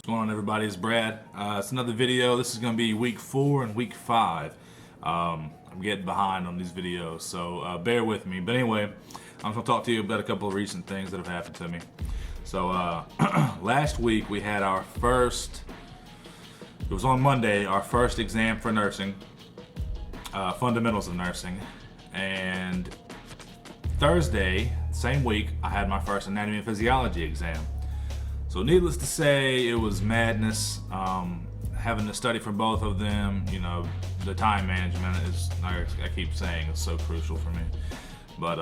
Going on, everybody? It's Brad. It's another video. This is going to be week 4 and week 5. I'm getting behind on these videos, so bear with me. But anyway, I'm just going to talk to you about a couple of recent things that have happened to me. So last week we had our first, it was on Monday, our first exam for nursing, fundamentals of nursing. And Thursday, same week, I had my first anatomy and physiology exam. So needless to say, it was madness. Having to study for both of them, you know, the time management is, like I keep saying, is so crucial for me. But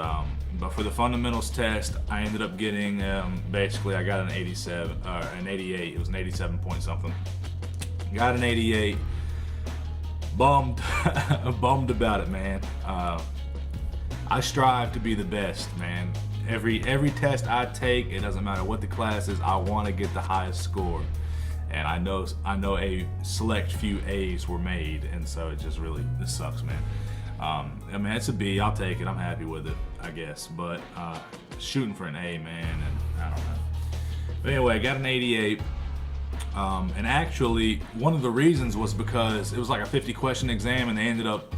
for the fundamentals test, I ended up getting, basically I got an 87, an 88. It was an 87 point something. Got an 88. Bummed, bummed about it, man. I strive to be the best, man. Every test I take, it doesn't matter what the class is, I want to get the highest score. And I know a select few A's were made, and so it just really, this sucks, man. I mean, it's a B, I'll take it, I'm happy with it, I guess. But shooting for an A, man, and I don't know. But anyway, I got an 88. And actually, one of the reasons was because it was like a 50 question exam, and they ended up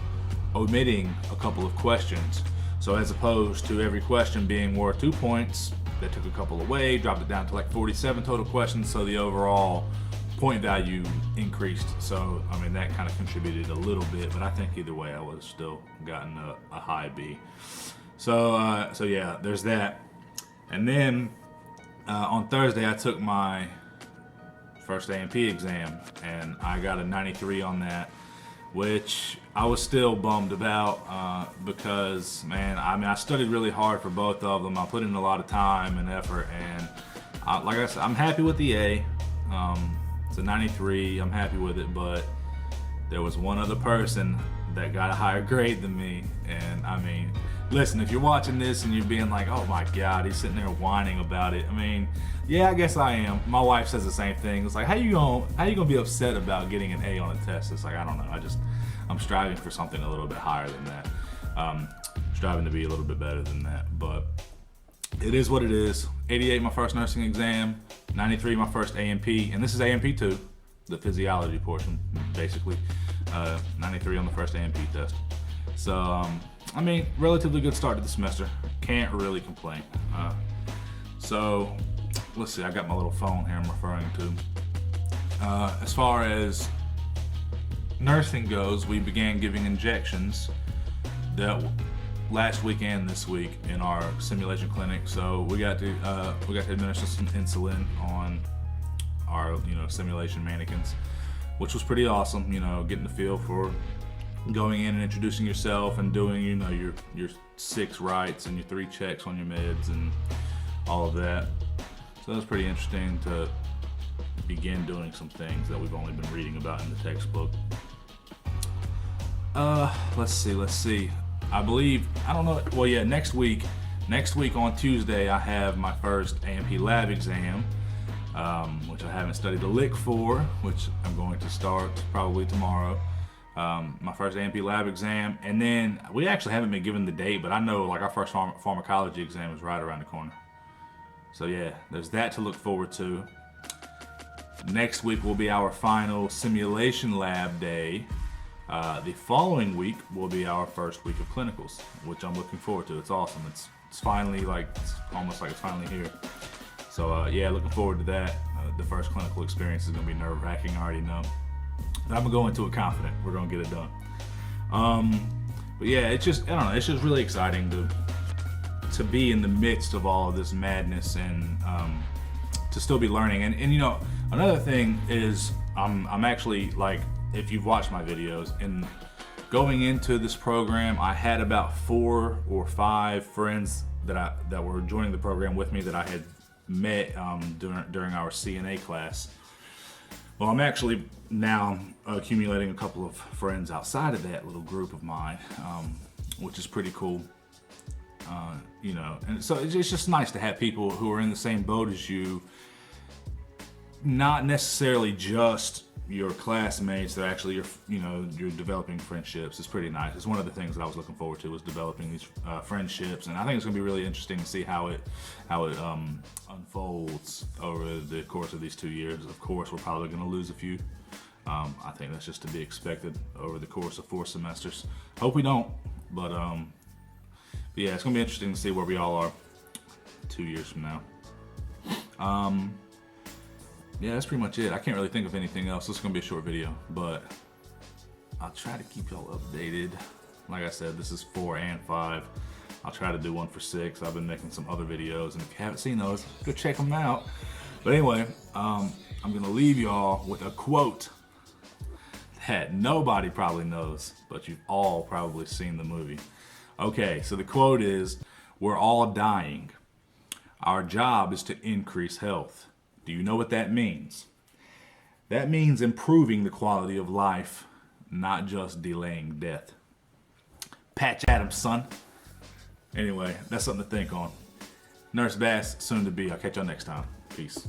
omitting a couple of questions. So as opposed to every question being worth 2 points, they took a couple away, dropped it down to like 47 total questions, so the overall point value increased. So, I mean, that kind of contributed a little bit, but I think either way I would have still gotten a high B. So yeah, there's that. And then on Thursday I took my first A&P exam, and I got a 93 on that, which I was still bummed about because, man, I mean, I studied really hard for both of them. I put in a lot of time and effort, and like I said, I'm happy with the A. It's a 93, I'm happy with it, but there was one other person that got a higher grade than me. And I mean, listen, if you're watching this and you're being like, oh my God, he's sitting there whining about it. I mean, yeah, I guess I am. My wife says the same thing. It's like, how you gonna be upset about getting an A on a test? It's like, I don't know. I'm striving for something a little bit higher than that. Striving to be a little bit better than that, but it is what it is. 88 my first nursing exam, 93 my first A&P, and this is A&P 2, the physiology portion, basically. 93 on the first A&P test. So, I mean, relatively good start to the semester. Can't really complain. So, let's see, I got my little phone here I'm referring to. As far as nursing goes, we began giving injections that last week and this week in our simulation clinic. So we got to administer some insulin on our simulation mannequins, which was pretty awesome. Getting the feel for going in and introducing yourself and doing your 6 rights and your 3 checks on your meds and all of that. So that's pretty interesting to begin doing some things that we've only been reading about in the textbook. Let's see. I don't know. Well, yeah, next week on Tuesday, I have my first A&P lab exam, which I haven't studied a lick for, which I'm going to start probably tomorrow. My first A&P lab exam, and then we actually haven't been given the date, but I know like our first pharmacology exam is right around the corner. So yeah, there's that to look forward to. Next week will be our final simulation lab day. The following week will be our first week of clinicals, which I'm looking forward to. It's awesome. It's finally it's almost like it's finally here. So yeah, looking forward to that. The first clinical experience is going to be nerve-wracking, I already know. But I'm going to go into it confident. We're going to get it done. But yeah, it's just, I don't know, it's just really exciting to be in the midst of all of this madness and to still be learning. And another thing is I'm actually, like, if you've watched my videos, and going into this program, I had about 4 or 5 friends that were joining the program with me that I had met during our CNA class. Well, I'm actually now accumulating a couple of friends outside of that little group of mine, which is pretty cool. And so it's just nice to have people who are in the same boat as you, not necessarily just your classmates that actually you're developing friendships. It's pretty nice. It's one of the things that I was looking forward to, was developing these friendships, and I think it's going to be really interesting to see how it unfolds over the course of these 2 years. Of course, we're probably going to lose a few. I think that's just to be expected over the course of 4 semesters. Hope we don't, but yeah, it's going to be interesting to see where we all are 2 years from now. Yeah, that's pretty much it. I can't really think of anything else. This is going to be a short video, but I'll try to keep y'all updated. Like I said, this is 4 and 5. I'll try to do one for 6. I've been making some other videos, and if you haven't seen those, go check them out. But anyway, I'm going to leave y'all with a quote that nobody probably knows, but you've all probably seen the movie. Okay, so the quote is, "We're all dying. Our job is to increase health." Do you know what that means? That means improving the quality of life, not just delaying death. Patch Adams, son. Anyway, that's something to think on. Nurse Bass, soon to be. I'll catch y'all next time. Peace.